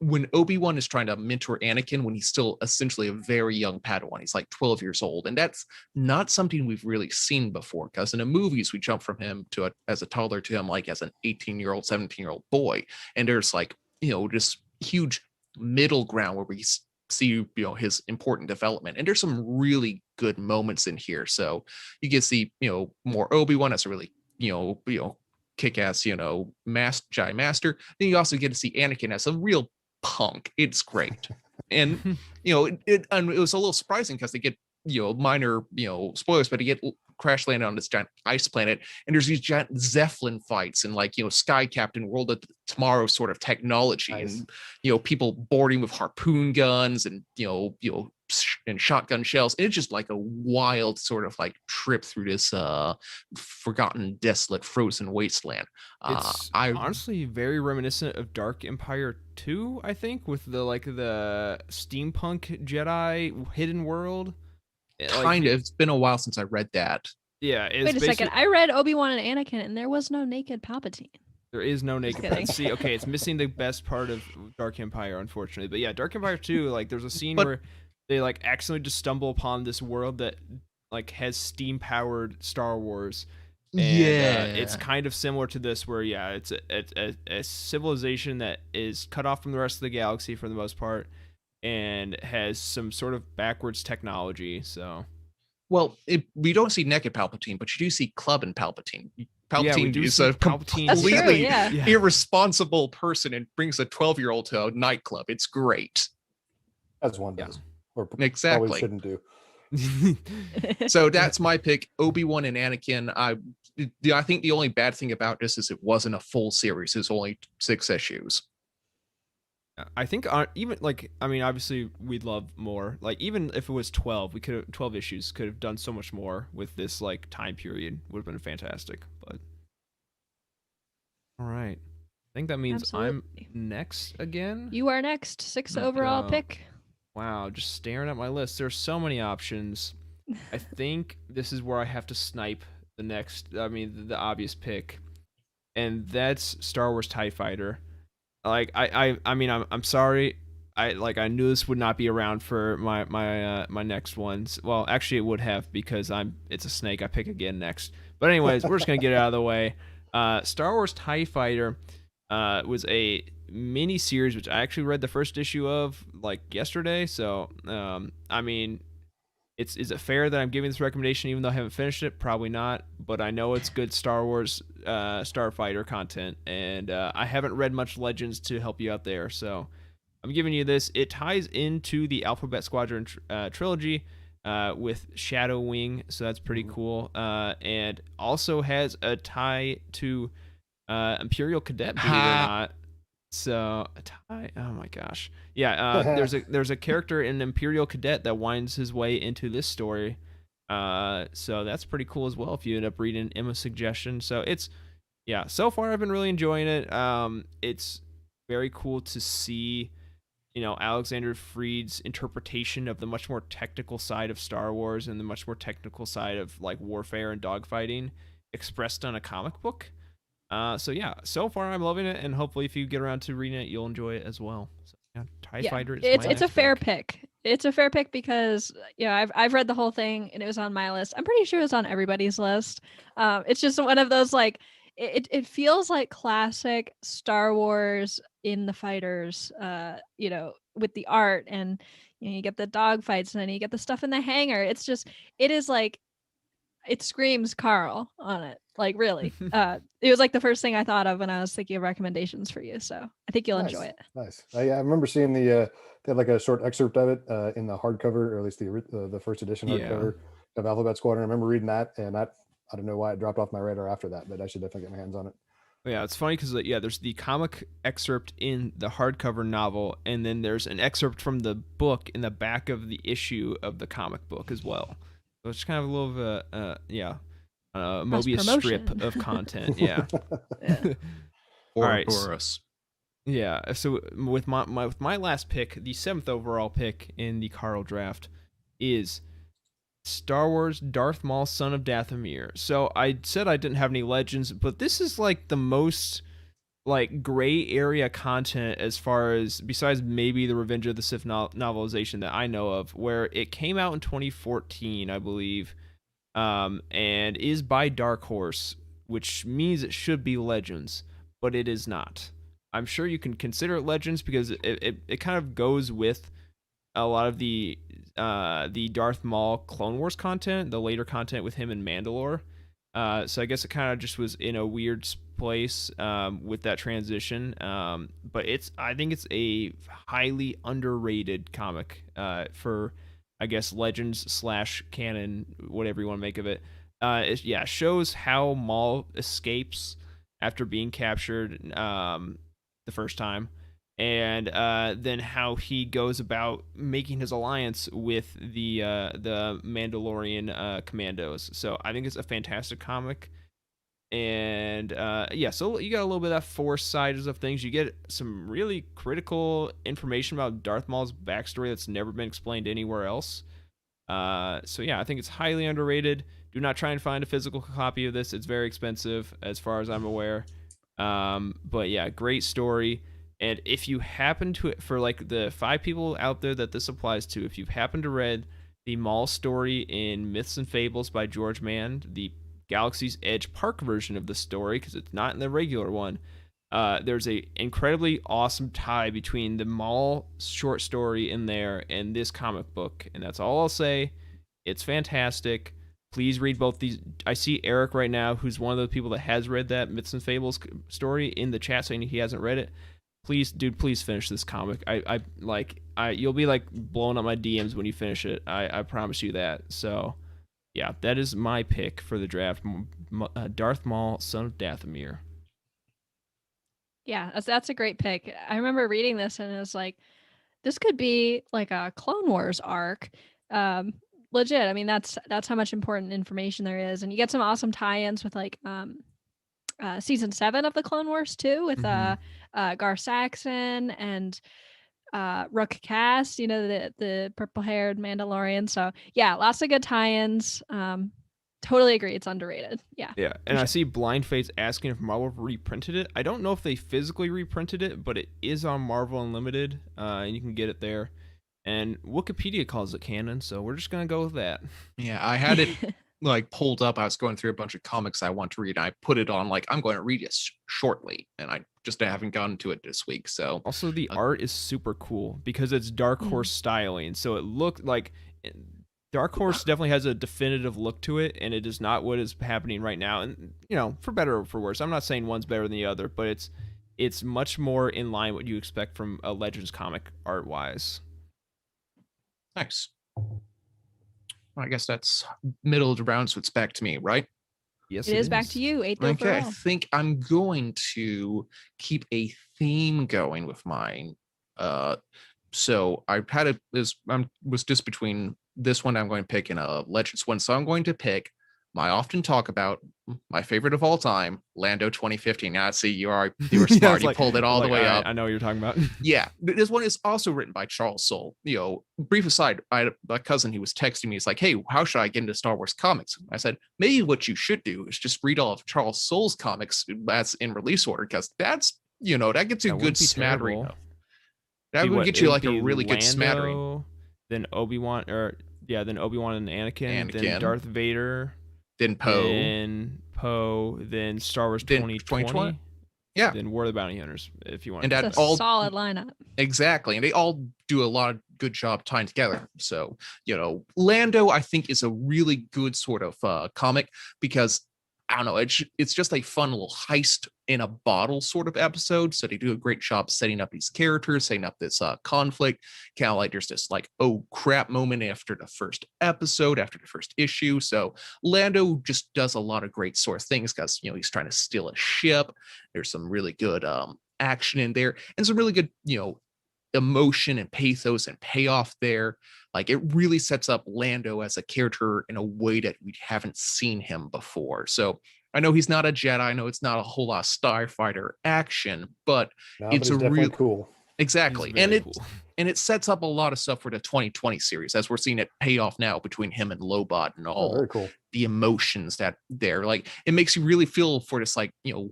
when Obi-Wan is trying to mentor Anakin when he's still essentially a very young Padawan. He's like 12 years old. And that's not something we've really seen before, because in the movies, we jump from him to as a toddler to him like as an 18-year-old, 17-year-old boy. And there's like, this huge middle ground where we see, his important development. And there's some really good moments in here. So you can see, more Obi-Wan as a really, kick-ass, Jedi master. Then you also get to see Anakin as a real punk. It's great. And it was a little surprising because they get minor spoilers, but they get crash landed on this giant ice planet, and there's these giant Zeppelin fights and Sky Captain World of Tomorrow sort of technology. Nice. And people boarding with harpoon guns and and shotgun shells. And it's just like a wild sort of like trip through this forgotten, desolate, frozen wasteland. It's honestly very reminiscent of Dark Empire 2, I think, with the steampunk Jedi hidden world. Kind of. It's been a while since I read that. Yeah. Wait a second. I read Obi-Wan and Anakin, and there was no naked Palpatine. There is no naked Palpatine. See, okay, it's missing the best part of Dark Empire, unfortunately. But yeah, Dark Empire 2, there's a scene where they accidentally just stumble upon this world that like has steam powered Star Wars. And it's kind of similar to this, where it's a civilization that is cut off from the rest of the galaxy for the most part, and has some sort of backwards technology. So, well, we don't see naked Palpatine, but you do see Club and Palpatine. Yeah, we Palpatine do is see a Palpatine. That's true, completely yeah. irresponsible person and brings a 12-year-old to a nightclub. It's great. As one does, or Exactly. probably shouldn't do. So that's my pick, Obi-Wan and Anakin. I think the only bad thing about this is it wasn't a full series. It's only 6 issues. I think even like, I mean, obviously we'd love more. Like, even if it was 12, 12 issues could have done so much more with this like time period. Would have been fantastic. But all right, I think that means Absolutely. I'm next again. You are next. 6th Okay. overall pick. Wow, just staring at my list. There's so many options. I think this is where I have to snipe the obvious pick, and that's Star Wars TIE Fighter. Like, I mean, I'm sorry. I knew this would not be around for my next ones. Well, actually, it would have, because it's a snake. I pick again next. But anyways, we're just gonna get it out of the way. Star Wars TIE Fighter was a mini series, which I actually read the first issue of like yesterday. So I mean, is it fair that I'm giving this recommendation even though I haven't finished it? Probably not, but I know it's good Star Wars Starfighter content, and I haven't read much Legends to help you out there, so I'm giving you this. It ties into the Alphabet Squadron trilogy with Shadow Wing, so that's pretty cool, and also has a tie to Imperial Cadet, believe it or not. So a tie. Oh my gosh. Yeah. There's a character in Imperial Cadet that winds his way into this story. So that's pretty cool as well if you end up reading Emma's suggestion. So so far I've been really enjoying it. It's very cool to see, Alexander Freed's interpretation of the much more technical side of Star Wars and the much more technical side of like warfare and dogfighting expressed on a comic book. So far I'm loving it, and hopefully if you get around to reading it, you'll enjoy it as well. So, TIE Fighter is it's a fair pick. It's a fair pick because I've read the whole thing and it was on my list. I'm pretty sure it's on everybody's list. It's just one of those, like, it feels like classic Star Wars in the fighters, with the art, and you get the dog fights and then you get the stuff in the hangar. It screams Karl on it. Like, really. It was like the first thing I thought of when I was thinking of recommendations for you. So I think you'll enjoy it. Nice. I remember seeing they had like a short excerpt of it in the hardcover, or at least the first edition hardcover of Alphabet Squadron. I remember reading that, and I don't know why it dropped off my radar after that, but I should definitely get my hands on it. Yeah, it's funny because there's the comic excerpt in the hardcover novel, and then there's an excerpt from the book in the back of the issue of the comic book as well. So it's kind of a little of Mobius strip of content. Yeah. All right. Boris. Yeah. So with my last pick, the 7th overall pick in the Karl draft, is Star Wars Darth Maul, Son of Dathomir. So I said I didn't have any Legends, but this is like the most like gray area content as far as, besides maybe the Revenge of the Sith novelization that I know of, where it came out in 2014, I believe, and is by Dark Horse, which means it should be Legends, but it is not. I'm sure you can consider it Legends because it kind of goes with a lot of the Darth Maul Clone Wars content, the later content with him in Mandalore. So I guess it kind of just was in a weird place with that transition. But I think it's a highly underrated comic for, I guess, Legends / canon, whatever you want to make of it. It shows how Maul escapes after being captured the first time, and then how he goes about making his alliance with the Mandalorian commandos. So I think it's a fantastic comic. And so you got a little bit of that Force side of things. You get some really critical information about Darth Maul's backstory that's never been explained anywhere else. I think it's highly underrated. Do not try and find a physical copy of this. It's very expensive as far as I'm aware. But yeah, great story. And if you happen to, for like the 5 people out there that this applies to, if you've happened to read the Maul story in Myths and Fables by George Mann, the Galaxy's Edge Park version of the story, because it's not in the regular one. There's a incredibly awesome tie between the Maul short story in there and this comic book, and that's all I'll say. It's fantastic. Please read both these. I see Eric right now, who's one of the people that has read that Myths and Fables story, in the chat saying he hasn't read it. Please, dude, please finish this comic. You'll be like blowing up my DMs when you finish it. I promise you that. So, yeah, that is my pick for the draft. Darth Maul, son of Dathomir. Yeah, that's a great pick. I remember reading this and it was like, this could be like a Clone Wars arc. Legit. I mean, that's how much important information there is, and you get some awesome tie-ins with like season 7 of the Clone Wars too, with Gar Saxon and Rook Cass, you know, the purple-haired Mandalorian. So yeah, lots of good tie-ins. Totally agree. It's underrated. Yeah. Yeah. And I see Blind Fates asking if Marvel reprinted it. I don't know if they physically reprinted it, but it is on Marvel Unlimited, and you can get it there. And Wikipedia calls it canon, so we're just gonna go with that. Yeah, I had it like pulled up. I was going through a bunch of comics I want to read. I put it on like I'm going to read it shortly, and I just haven't gotten to it this week. So also the art is super cool because it's Dark Horse styling, so it looked like Dark Horse definitely has a definitive look to it, and it is not what is happening right now. And you know, for better or for worse, I'm not saying one's better than the other, but it's much more in line what you expect from a Legends comic art wise. Nice. I guess that's middle of the round, so it's back to me, right? Yes, it is back to you. 8th overall. Okay, I think I'm going to keep a theme going with mine. So I had was just between this one I'm going to pick and a Legends one. So I'm going to pick my often talk about my favorite of all time, Lando 2015. Now, see, you were smart. You pulled it all the way up. I know what you're talking about. Yeah. This one is also written by Charles Soule. You know, brief aside, I had a cousin who was texting me. He's like, hey, how should I get into Star Wars comics? I said, maybe what you should do is just read all of Charles Soule's comimics that's in release order, because that's, you know, that gets you a good smattering. That would get you like a really good smattering. Then Obi-Wan, then Obi-Wan and Anakin, then Darth Vader. Then Poe. Then Star Wars 2020. Yeah. Then War of the Bounty Hunters, if you want. And that's all solid lineup. Exactly. And they all do a lot of good job tying together. So, you know, Lando, I think, is a really good sort of comic because, I don't know, it's just a fun little heist in a bottle sort of episode. So they do a great job setting up these characters, setting up this conflict. Kind of like there's this like, oh crap moment after the first episode, after the first issue. So Lando just does a lot of great sort of things because, you know, he's trying to steal a ship. There's some really good action in there and some really good, you know, emotion and pathos and payoff there. Like, it really sets up Lando as a character in a way that we haven't seen him before. So I know he's not a Jedi. I know it's not a whole lot of Starfighter action, but it's a real cool. Exactly. And it sets up a lot of stuff for the 2020 series, as we're seeing it pay off now between him and Lobot and all very cool. The emotions that they're like, it makes you really feel for this, like, you know,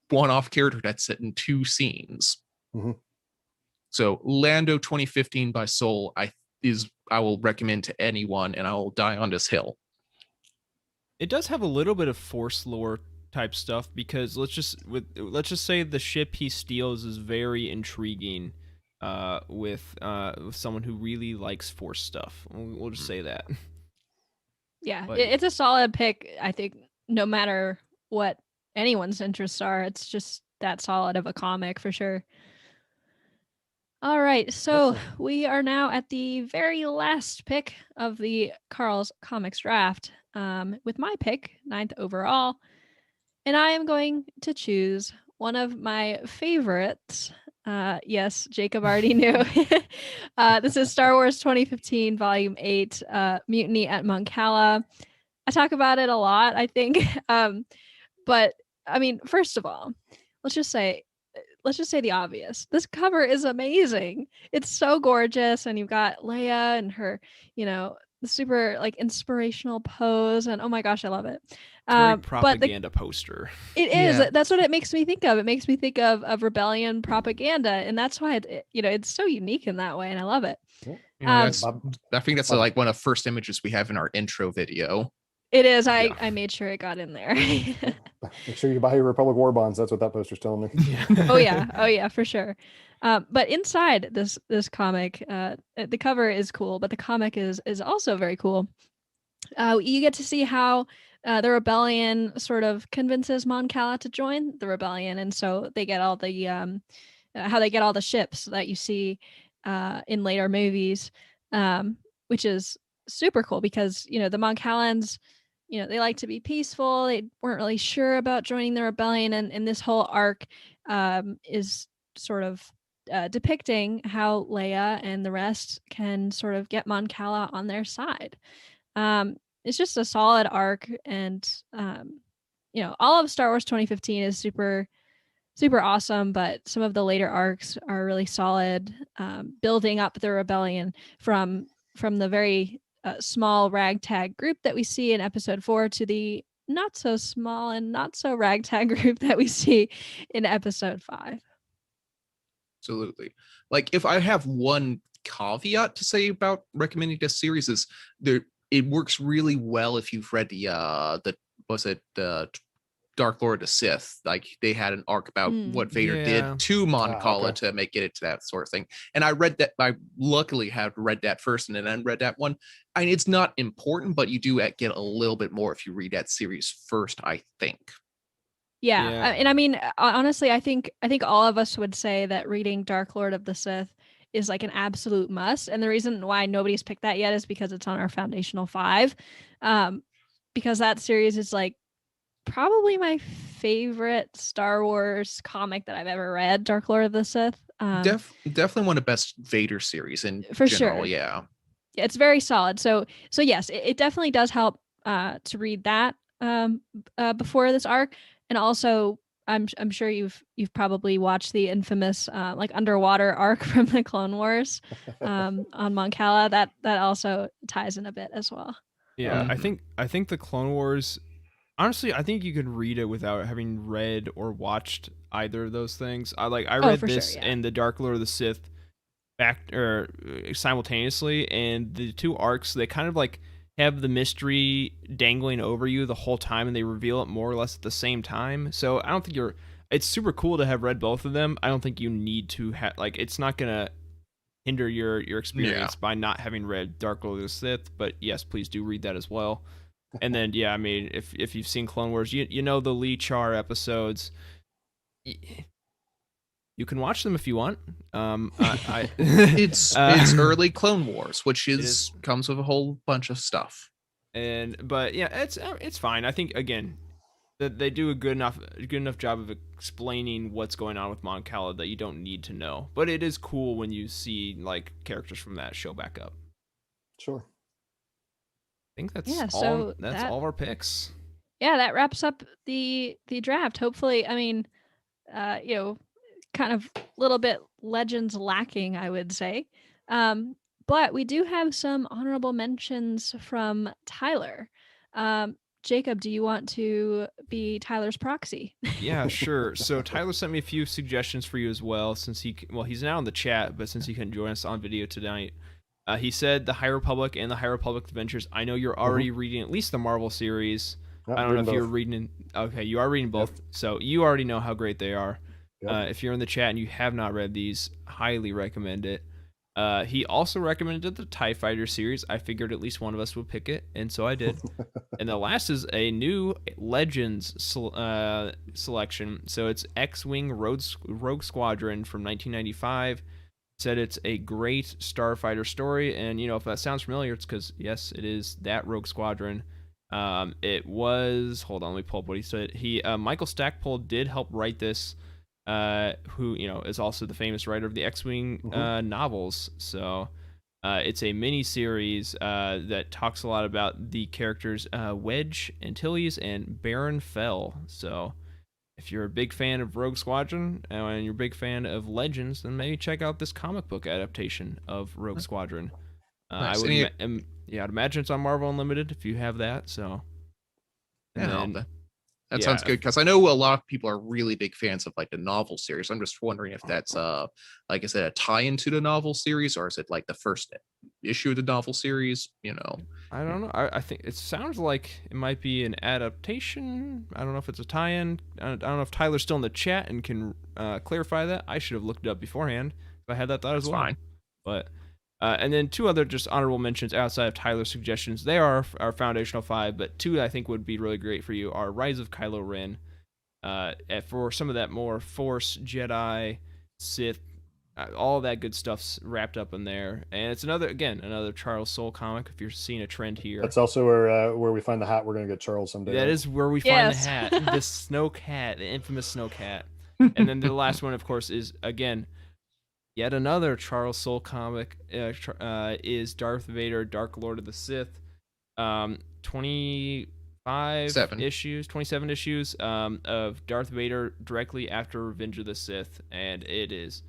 one-off character that's set in 2 scenes. Mm-hmm. So Lando 2015 by Soule, I will recommend to anyone, and I will die on this hill. It does have a little bit of Force lore type stuff because let's just say the ship he steals is very intriguing with someone who really likes Force stuff. We'll just say that. Yeah, it's a solid pick. I think no matter what anyone's interests are, it's just that solid of a comic for sure. All right, so we are now at the very last pick of the Karl's Comics draft, with my pick, 9th overall, and I am going to choose one of my favorites. Yes, Jacob already knew. This is Star Wars 2015, Volume 8, Mutiny at Mon Cala. I talk about it a lot, I think, but I mean, first of all, let's just say the obvious. This cover is amazing. It's so gorgeous, and you've got Leia and her, you know, super like inspirational pose, and oh my gosh, I love it. Propaganda poster. It is. Yeah. That's what it makes me think of. It makes me think of rebellion propaganda, and that's why it's so unique in that way, and I love it. Yeah, that's. Bob, I think that's Bob, like one of the first images we have in our intro video. It is. Yeah. I made sure it got in there. make sure you buy your Republic War bonds. That's what that poster's telling me. Yeah. Oh yeah, for sure. But inside this comic, the cover is cool, but the comic is also very cool. You get to see how the rebellion sort of convinces Mon Cala to join the rebellion, and so they get all the how they get all the ships that you see in later movies, which is super cool because the Mon Calans, they like to be peaceful. They weren't really sure about joining the rebellion, and this whole arc is sort of depicting how Leia and the rest can sort of get Mon Cala on their side. It's just a solid arc, and all of Star Wars 2015 is super super awesome, but some of the later arcs are really solid, building up the rebellion from the very small ragtag group that we see in episode 4 to the not so small and not so ragtag group that we see in episode 5. Absolutely. Like, if I have one caveat to say about recommending this series, is it works really well if you've read the Dark Lord of the Sith. Like, they had an arc about what Vader did to Mon Cala to make it into that sort of thing. And I read that. I luckily had read that first and then read that one. I mean, it's not important, but you do get a little bit more if you read that series first, I think. Yeah. And I mean, honestly, I think all of us would say that reading Dark Lord of the Sith is like an absolute must. And the reason why nobody's picked that yet is because it's on our foundational 5. Because that series is like probably my favorite Star Wars comic that I've ever read, Dark Lord of the Sith. Definitely one of the best Vader series in for general, sure. Yeah, it's very solid. So yes, it definitely does help to read that before this arc. And also, I'm sure you've probably watched the infamous like underwater arc from the Clone Wars on Mon Cala. That also ties in a bit as well. Yeah, I think the Clone Wars. Honestly, I think you could read it without having read or watched either of those things. I read this and the Dark Lord of the Sith simultaneously, and the two arcs, they kind of like have the mystery dangling over you the whole time, and they reveal it more or less at the same time. So I don't think it's super cool to have read both of them. I don't think you need to have, like, it's not gonna hinder your experience by not having read Dark Lord of the Sith. But yes, please do read that as well. And then, yeah, I mean, if you've seen Clone Wars, you know the Lee Char episodes. You can watch them if you want. It's early Clone Wars, which comes with a whole bunch of stuff. But yeah, it's fine. I think, again, that they do a good enough job of explaining what's going on with Mon Cala that you don't need to know. But it is cool when you see like characters from that show back up. Sure. I think that's all. That's all of our picks. Yeah, that wraps up the draft. Hopefully, I mean, kind of a little bit Legends lacking, I would say. But we do have some honorable mentions from Tyler. Jacob, do you want to be Tyler's proxy? Yeah, sure. So Tyler sent me a few suggestions for you as well, since he's now in the chat, but since he couldn't join us on video tonight. He said the High Republic and the High Republic Adventures. I know you're already reading at least the Marvel series. I don't know if you're reading. Okay, you are reading both. Yep. So you already know how great they are. Yep. If you're in the chat and you have not read these, highly recommend it. He also recommended the TIE Fighter series. I figured at least one of us would pick it, and so I did. And the last is a new Legends selection. So it's X-Wing Rogue Squadron from 1995. Said it's a great starfighter story, and if that sounds familiar, it's because yes, it is that Rogue Squadron. It was, hold on, let me pull up what he said. Michael Stackpole did help write this, who is also the famous writer of the X-Wing novels. So it's a mini series that talks a lot about the characters Wedge Antilles and Baron Fell. So if you're a big fan of Rogue Squadron and you're a big fan of Legends, then maybe check out this comic book adaptation of Rogue Squadron. Nice. I'd imagine it's on Marvel Unlimited if you have that. So, That sounds good, because I know a lot of people are really big fans of like the novel series. I'm just wondering if that's like, is it a tie-in to the novel series, or is it like the first issue of the novel series? I don't know. I think it sounds like it might be an adaptation. I don't know if it's a tie-in. I don't know if Tyler's still in the chat and can clarify that. I should have looked it up beforehand if I had that thought as well. Fine. But and then two other just honorable mentions outside of Tyler's suggestions. They are our foundational 5, but 2 I think would be really great for you are Rise of Kylo Ren. For some of that more Force, Jedi, Sith, all that good stuff's wrapped up in there. And it's another Charles Soule comic, if you're seeing a trend here. That's also where we find the hat. We're gonna get Charles someday. That is where we find the hat, the Snoke hat, the infamous Snoke hat. And then the last one, of course, is again yet another Charles Soule comic. Is Darth Vader, Dark Lord of the Sith. 27 issues of Darth Vader directly after Revenge of the Sith, and it is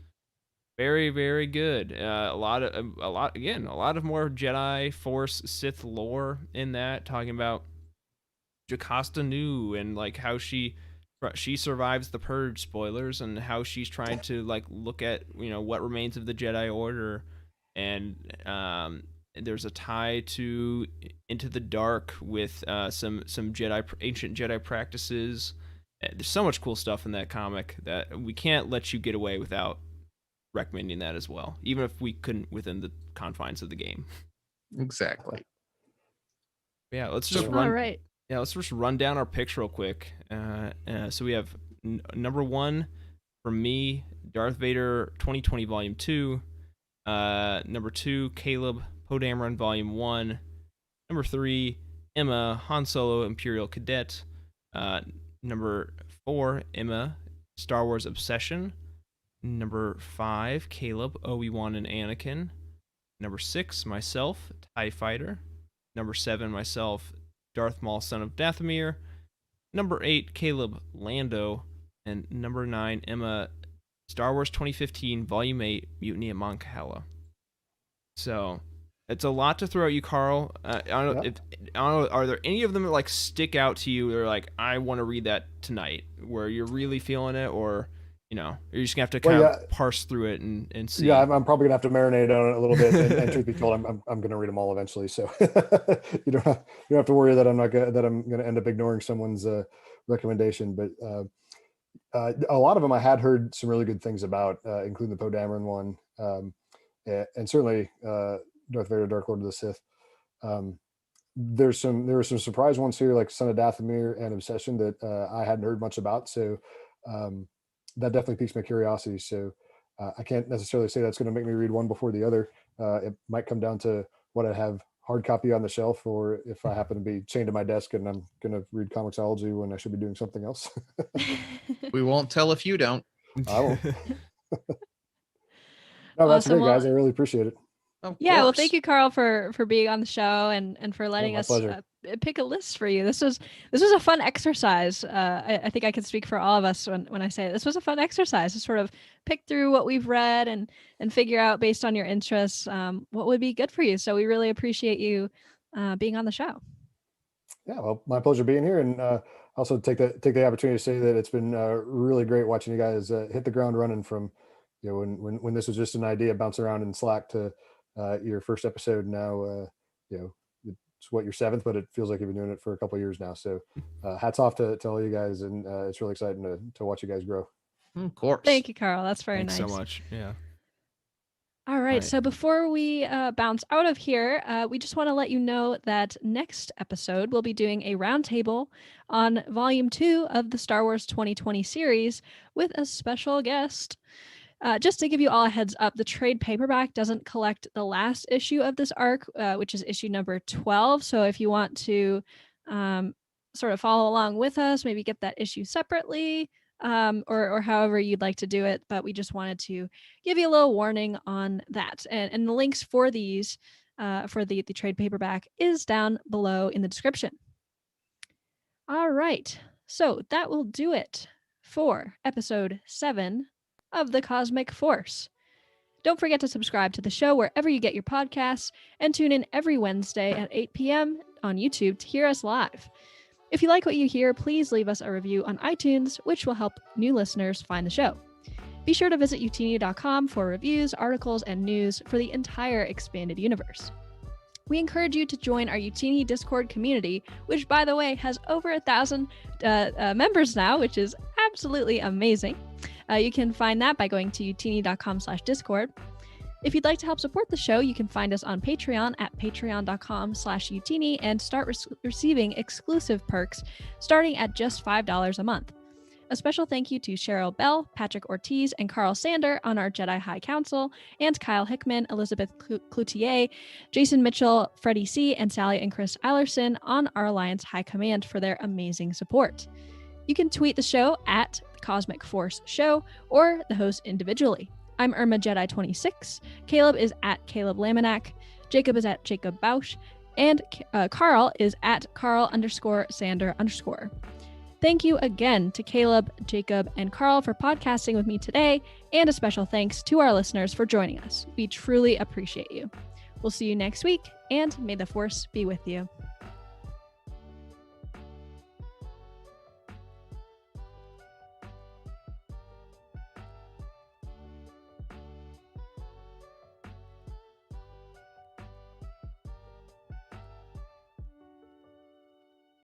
very, very good. A lot of more Jedi, Force, Sith lore in that, talking about Jocasta Nu and like how she survives the Purge, spoilers, and how she's trying to like look at what remains of the Jedi Order, and there's a tie to Into the Dark with some ancient Jedi practices. There's so much cool stuff in that comic that we can't let you get away without recommending that as well, even if we couldn't within the confines of the game. Exactly. Yeah, let's just run down our picks real quick. So we have number 1 from me, Darth Vader 2020 Volume 2. Number 2, Caleb, Poe Dameron Volume 1. Number 3, Emma, Han Solo Imperial Cadet. Number 4, Emma, Star Wars Obsession. Number 5, Caleb, Obi-Wan and Anakin. Number 6, myself, TIE Fighter. Number 7, myself, Darth Maul, Son of Dathomir. Number 8, Caleb, Lando. And number 9, Emma, Star Wars 2015, Volume 8, Mutiny at Mon Cala. So, it's a lot to throw at you, Karl. I don't know, are there any of them that like stick out to you? Or like, I want to read that tonight, where you're really feeling it, or you're just gonna have to kind of parse through it and see. Yeah, I'm probably gonna have to marinate on it a little bit. And truth be told, I'm gonna read them all eventually. So you don't have to worry that I'm gonna end up ignoring someone's recommendation. But a lot of them I had heard some really good things about, including the Poe Dameron one, and certainly Darth Vader, Dark Lord of the Sith. There were some surprise ones here, like Son of Dathomir and Obsession, that I hadn't heard much about. So that definitely piques my curiosity. So I can't necessarily say that's going to make me read one before the other. It might come down to what I have hard copy on the shelf, or if I happen to be chained to my desk and I'm going to read Comixology when I should be doing something else. We won't tell if you don't. I won't. No, that's great, guys. I really appreciate it. Well, thank you, Karl, for being on the show and for letting us pick a list for you. This was a fun exercise. I think I can speak for all of us when I say this was a fun exercise to sort of pick through what we've read and figure out based on your interests what would be good for you. So we really appreciate you being on the show. Yeah, well, my pleasure being here, and also take the opportunity to say that it's been really great watching you guys hit the ground running from when this was just an idea bouncing around in Slack to your first episode now. It's what, your 7th, but it feels like you've been doing it for a couple of years now. So hats off to all you guys, and it's really exciting to watch you guys grow. Of course. Thank you, Karl. That's very Thanks nice. so much. Yeah. All right. So before we bounce out of here, we just want to let you know that next episode we'll be doing a roundtable on Volume 2 of the Star Wars 2020 series with a special guest. Just to give you all a heads up, the trade paperback doesn't collect the last issue of this arc, which is issue number 12. So if you want to sort of follow along with us, maybe get that issue separately, or however you'd like to do it. But we just wanted to give you a little warning on that. And the links for these, for the trade paperback, is down below in the description. All right. So that will do it for episode 7 of The Cosmic Force. Don't forget to subscribe to the show wherever you get your podcasts, and tune in every Wednesday at 8 p.m. on YouTube to hear us live. If you like what you hear, please leave us a review on iTunes, which will help new listeners find the show. Be sure to visit youtini.com for reviews, articles, and news for the entire expanded universe. We encourage you to join our Youtini Discord community, which, by the way, has over 1,000 members now, which is absolutely amazing. You can find that by going to youtini.com/discord. If you'd like to help support the show, you can find us on Patreon at patreon.com/Youtini and start receiving exclusive perks starting at just $5 a month. A special thank you to Cheryl Bell, Patrick Ortiz, and Karl Sander on our Jedi High Council, and Kyle Hickman, Elizabeth Cloutier, Jason Mitchell, Freddie C., and Sally and Chris Eilerson on our Alliance High Command for their amazing support. You can tweet the show at Cosmic Force Show or the host individually. I'm Irma Jedi 26. Caleb is at Caleb Laminack. Jacob is at Jacob Bausch. And Karl is at Karl_Sander_. Thank you again to Caleb, Jacob, and Karl for podcasting with me today, and a special thanks to our listeners for joining us. We truly appreciate you. We'll see you next week, and may the Force be with you.